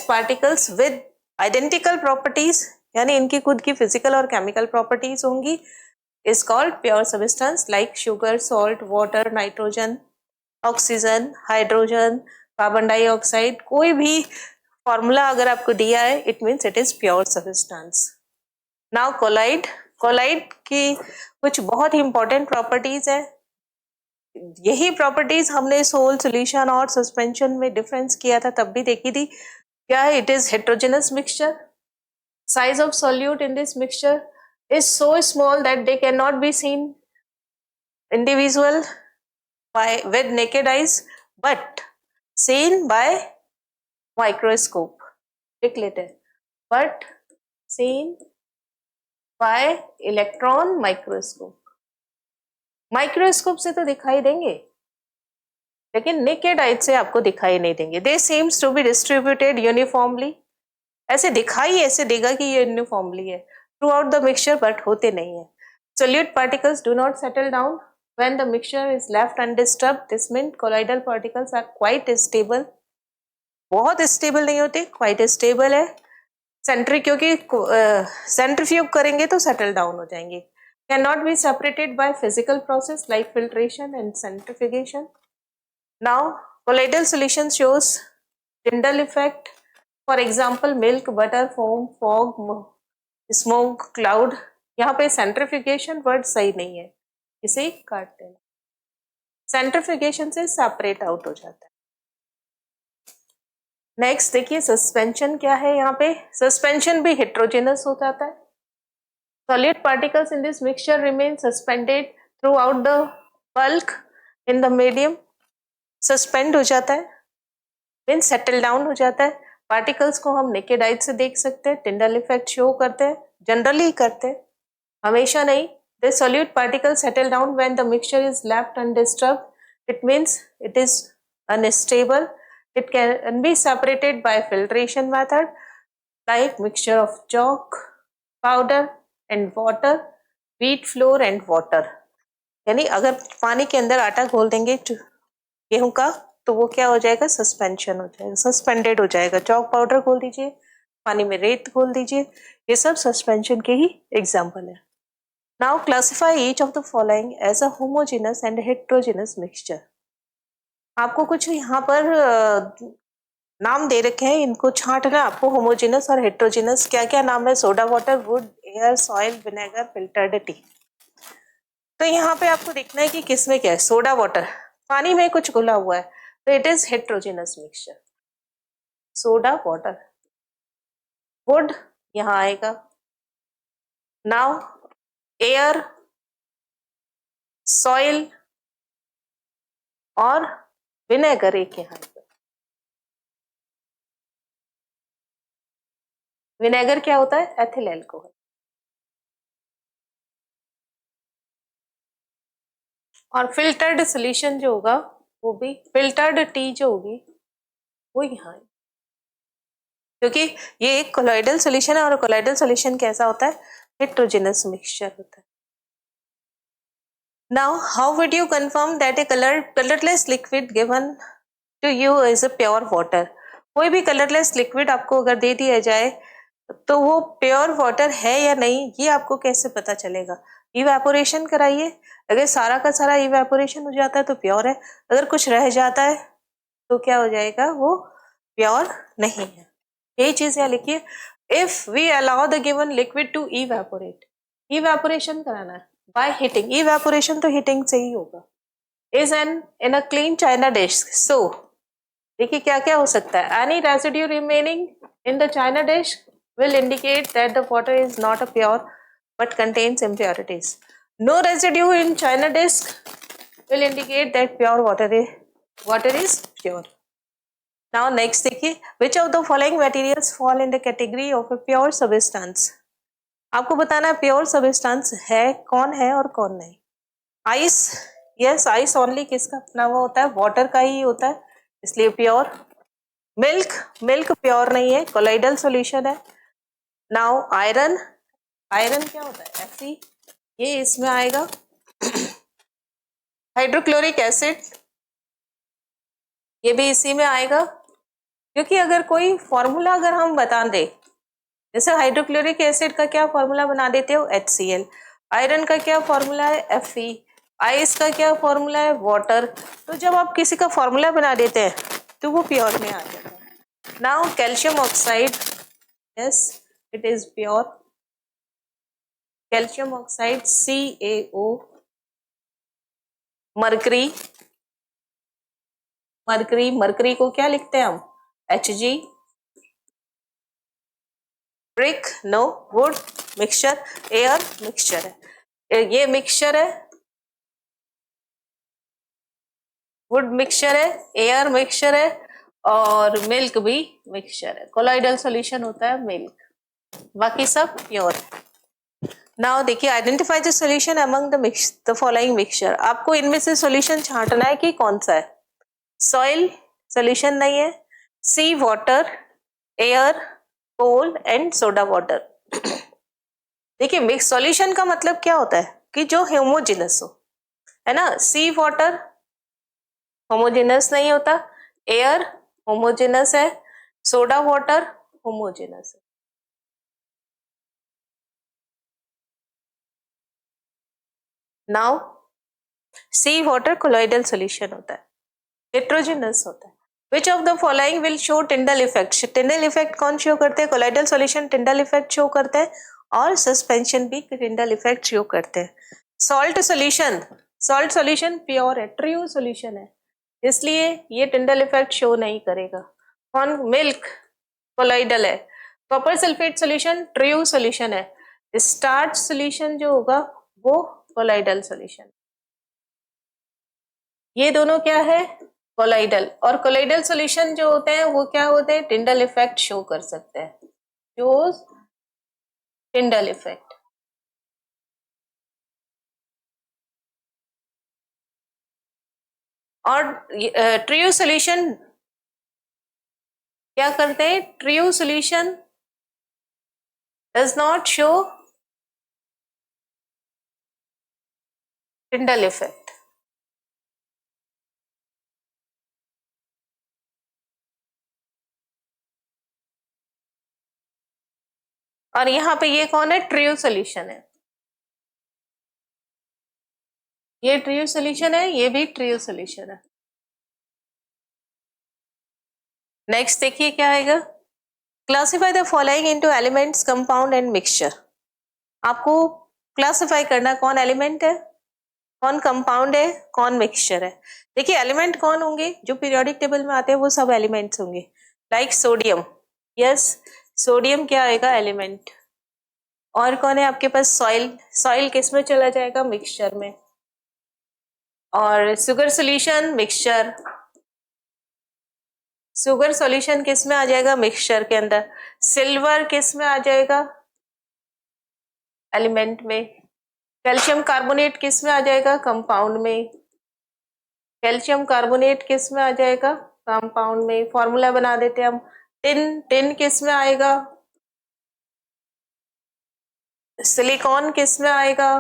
particles with identical properties, यानी इनकी खुद की फिजिकल और केमिकल प्रॉपर्टीज होंगी, is called pure substance like sugar, salt, water, nitrogen, oxygen, hydrogen, carbon dioxide. कोई भी फॉर्मूला अगर आपको दिया है it means it is pure substance. Now colloid, colloid की कुछ बहुत ही इंपॉर्टेंट प्रॉपर्टीज है। यही प्रॉपर्टीज हमने सोल, सॉल्यूशन और सस्पेंशन में डिफरेंस किया था, तब भी देखी थी। क्या है, it is heterogeneous mixture, size of solute in this mixture is so small that they can not be seen individual by with naked eyes but seen by microscope, लिख लेते हैं, but seen by electron microscope। Microscope से तो दिखाई देंगे लेकिन naked eye से आपको दिखाई नहीं देंगे। They seem to be distributed uniformly, ऐसे दिखाई ऐसे देगा कि ये यूनिफॉर्मली है throughout the mixture, but होते नहीं है। Solute particles do not settle down when the mixture is left undisturbed. This means colloidal particles are quite stable, बहुत स्टेबल नहीं होते, क्वाइट स्टेबल है। क्योंकि सेंट्रीफ्यूग करेंगे तो सेटल डाउन हो जाएंगे। Can not be separated by physical process like filtration and centrifugation. Now colloidal solution shows Tyndall effect, for example milk, butter, foam, fog, smoke, cloud, यहाँ पे सेंट्रिफिकेशन वर्ड सही नहीं है, इसे काट देना। सेंट्रिफिकेशन से सेपरेट आउट हो जाता है। नेक्स्ट देखिए सस्पेंशन क्या है, यहाँ पे सस्पेंशन भी हेट्रोजेनस हो जाता है। Solid particles in this mixture remain suspended throughout the bulk in the medium. Suspend हो जाता है, मीन्स सेटल डाउन हो जाता है। पार्टिकल्स को हम नेकेड आई से देख सकते हैं, टिंडल इफेक्ट शो करते हैं, जनरली करते हैं, हमेशा नहीं। The solute particles settle down when the mixture is left undisturbed. It means it is unstable. It can be separated by filtration method like mixture of chalk, powder and water, wheat flour and water. यानी अगर पानी के अंदर आटा घोल देंगे गेहूं का तो वो क्या हो जाएगा, सस्पेंशन हो जाएगा, सस्पेंडेड हो जाएगा। चॉक पाउडर घोल दीजिए, पानी में रेत घोल दीजिए, ये सब सस्पेंशन के ही एग्जाम्पल है। Now classify each of the following as a homogeneous and heterogeneous mixture. आपको कुछ यहाँ पर नाम दे रखे हैं, इनको छांटना आपको। होमोजेनस और हेट्रोजेनस क्या क्या नाम है, soda water, would, air, soil, vinegar, filtered T. तो यहाँ पे आपको देखना है कि किसमें क्या है। सोडा वाटर पानी में कुछ घुला हुआ है तो it is heterogeneous mixture, soda water. Would यहाँ आएगा। नाउ एयर, सॉइल और विनेगर एक यहाँ आएगा। विनेगर क्या होता है, एथिल एल्कोहल। और फिल्टर्ड सोल्यूशन जो होगा वो भी, फिल्टर्ड टी जो होगी वो यहाँ है, क्योंकि ये एक कोलॉइडल सोल्यूशन है और कोलॉइडल सोल्यूशन कैसा होता है, हेट्रोजेनस मिक्सचर होता है। Now, how would you confirm that a colorless liquid given to you is a pure water? कोई भी कलरलेस लिक्विड आपको अगर दे दिया जाए तो वो प्योर वाटर है या नहीं, ये आपको कैसे पता चलेगा। इवेपोरेशन कराइए, अगर सारा का सारा इवेपोरेशन हो जाता है तो प्योर है, अगर कुछ रह जाता है तो क्या हो जाएगा, वो प्योर नहीं है। यही चीज यहाँ लिखिए, if we allow the given liquid to evaporate, evaporation कराना है बाय हीटिंग, इवेपोरेशन तो हीटिंग से ही होगा, is an in a clean china dish. So देखिए क्या क्या हो सकता है, any residue remaining in the china dish will indicate that the water is not a pure but contains impurities. No residue in china dish will indicate that pure water is pure. Now next देखिए, which of the following materials fall in the category of a pure substance? आपको बताना है pure substance है कौन है और कौन नहीं। आइस, यस आइस ओनली किसका बना हुआ होता है, वाटर का ही होता है, इसलिए प्योर। मिल्क, मिल्क प्योर नहीं है, कोलाइडल सॉल्यूशन है। नाउ आयरन, आयरन क्या होता है, Fe, ये इसमें आएगा। हाइड्रोक्लोरिक एसिड, ये भी इसी में आएगा, क्योंकि अगर कोई फॉर्मूला अगर हम बता दें, जैसे हाइड्रोक्लोरिक एसिड का क्या फॉर्मूला बना देते हो, HCl, आयरन का क्या फॉर्मूला है, Fe, आइस का क्या फॉर्मूला है, वाटर। तो जब आप किसी का फॉर्मूला बना देते हैं तो वो प्योर में आ जाता है। Now calcium oxide, yes it is pure, calcium oxide CaO, mercury, mercury, mercury को क्या लिखते हैं हम, Hg, brick no, wood mixture, air mixture है, ये मिक्सचर है, वुड मिक्सचर है, एयर मिक्सचर है और मिल्क भी मिक्सचर है। कोलॉइडल सॉल्यूशन होता है मिल्क, बाकी सब प्योर है। नाउ देखिए, identify the solution among the following mixture. आपको इनमें से सॉल्यूशन छांटना है कि कौन सा है। सॉइल सॉल्यूशन नहीं है, sea water, air, coal and soda water. देखिए मिक्स सॉल्यूशन का मतलब क्या होता है कि जो होमोजेनस हो, है ना। सी वाटर होमोजेनस नहीं होता, एयर होमोजेनस है, सोडा वाटर होमोजेनस है। Now see water colloidal solution होता है, हेट्रोजेनस होता है। विच of the following will show Tyndall effect? Tyndall effect कौन शो करते हैं? Colloidal solution Tyndall effect show करते हैं और सस्पेंशन भी टिंडल इफेक्ट शो करते हैं। सॉल्ट सॉल्यूशन प्योर है, ट्रू सॉल्यूशन है, इसलिए ये टिंडल इफेक्ट शो नहीं करेगा। कौन? मिल्क कोलाइडल है। Copper sulphate solution true solution है। स्टार्च सॉल्यूशन जो होगा वो कोलाइडल सॉल्यूशन। ये दोनों क्या है? कोलाइडल। और कोलाइडल सॉल्यूशन जो होते हैं वो क्या होते हैं? टिंडल इफेक्ट शो कर सकते हैं, शोज टिंडल इफेक्ट। और ट्रू सॉल्यूशन क्या करते हैं? True solution does not show Tyndall effect. और यहाँ पे ये कौन है? ट्रू सॉल्यूशन है, ये ट्रू सॉल्यूशन है, ये भी ट्रू सॉल्यूशन है। नेक्स्ट देखिए क्या आएगा। Classify the following into elements, compound and mixture. आपको क्लासिफाई करना कौन एलिमेंट है, कौन कंपाउंड है, कौन मिक्सचर है। देखिए एलिमेंट कौन होंगे? जो पीरियोडिक टेबल में आते हैं वो सब एलिमेंट्स होंगे। लाइक सोडियम, यस सोडियम क्या आएगा? एलिमेंट। और कौन है आपके पास? सॉइल किस में चला जाएगा? मिक्सचर में। और sugar solution mixture, sugar solution किस में आ जाएगा? मिक्सचर के अंदर। सिल्वर किस में आ जाएगा? एलिमेंट में। कैल्शियम कार्बोनेट किस में आ जाएगा? कंपाउंड में। कैल्शियम कार्बोनेट किस में आ जाएगा? कंपाउंड में। फॉर्मूला बना देते हैं हम। टिन किस में आएगा? सिलिकॉन किस में आएगा?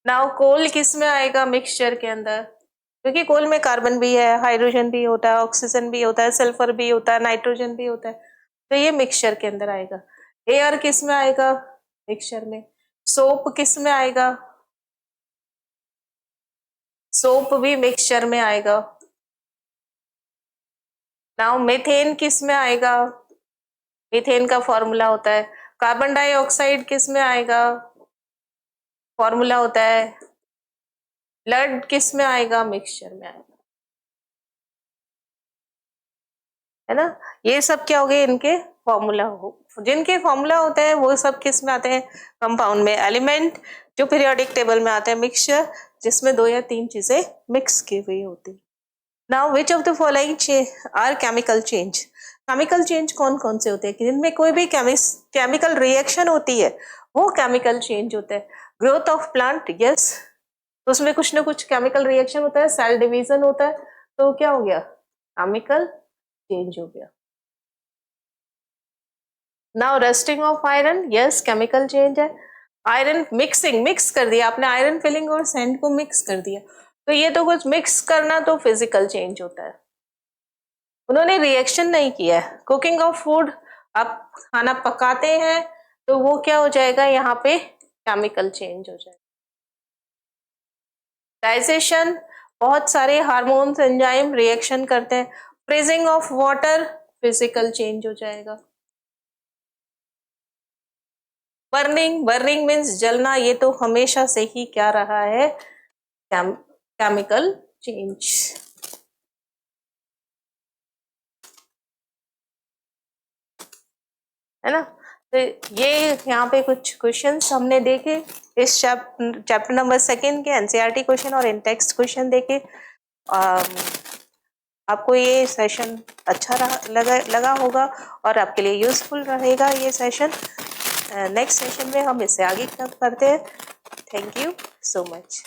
नाउ कोल किस में आएगा? मिक्सचर के अंदर, क्योंकि कोल में कार्बन भी है, हाइड्रोजन भी होता है, ऑक्सीजन भी होता है, सल्फर भी होता है, नाइट्रोजन भी होता है, तो ये मिक्सचर के अंदर आएगा। एयर किस में आएगा? मिक्सचर में। सोप किस में आएगा? सोप भी मिक्सचर में आएगा। नाउ मीथेन किस में आएगा? मीथेन का फॉर्मूला होता है। कार्बन डाइऑक्साइड किस में आएगा? फॉर्मूला होता है। ब्लड किस में आएगा? मिक्सचर में आएगा, है ना। ये सब क्या हो गए? इनके फॉर्मूला हो, जिनके फॉर्मूला होते हैं वो सब किस में आते हैं? कंपाउंड में। एलिमेंट जो पीरियोडिक टेबल में आते हैं। मिक्सचर जिसमें 2 या 3 चीजें मिक्स की हुई होती। Now which of the following are chemical change? Chemical change कौन कौन से होते हैं? जिनमें कोई भी केमिकल रिएक्शन होती है वो केमिकल चेंज होता है। ग्रोथ ऑफ प्लांट, यस, तो उसमें कुछ ना कुछ केमिकल रिएक्शन होता है, सेल डिवीजन होता है, तो क्या हो गया? केमिकल चेंज हो गया। Now rusting of iron, yes chemical change है। आयरन मिक्स कर दिया आपने, आयरन फिलिंग और सैंड को मिक्स कर दिया, तो ये तो कुछ मिक्स करना तो फिजिकल चेंज होता है, उन्होंने रिएक्शन नहीं किया है। कुकिंग ऑफ फूड, आप खाना पकाते हैं तो वो क्या हो जाएगा? यहाँ पे केमिकल चेंज हो जाएगा। डाइजेशन, बहुत सारे हार्मोन्स एंजाइम रिएक्शन करते हैं। Freezing of water, physical change हो जाएगा। बर्निंग मीन्स जलना, ये तो हमेशा से ही क्या रहा है? केमिकल चेंज, है ना। तो ये यहाँ पे कुछ क्वेश्चंस हमने देखे इस चैप्टर नंबर 2 के एनसीईआरटी क्वेश्चन और इन टेक्स्ट क्वेश्चन देखे। आपको ये सेशन अच्छा लगा होगा और आपके लिए यूजफुल रहेगा ये सेशन। नेक्स्ट सेशन में हम इससे आगे करते हैं। Thank you so much.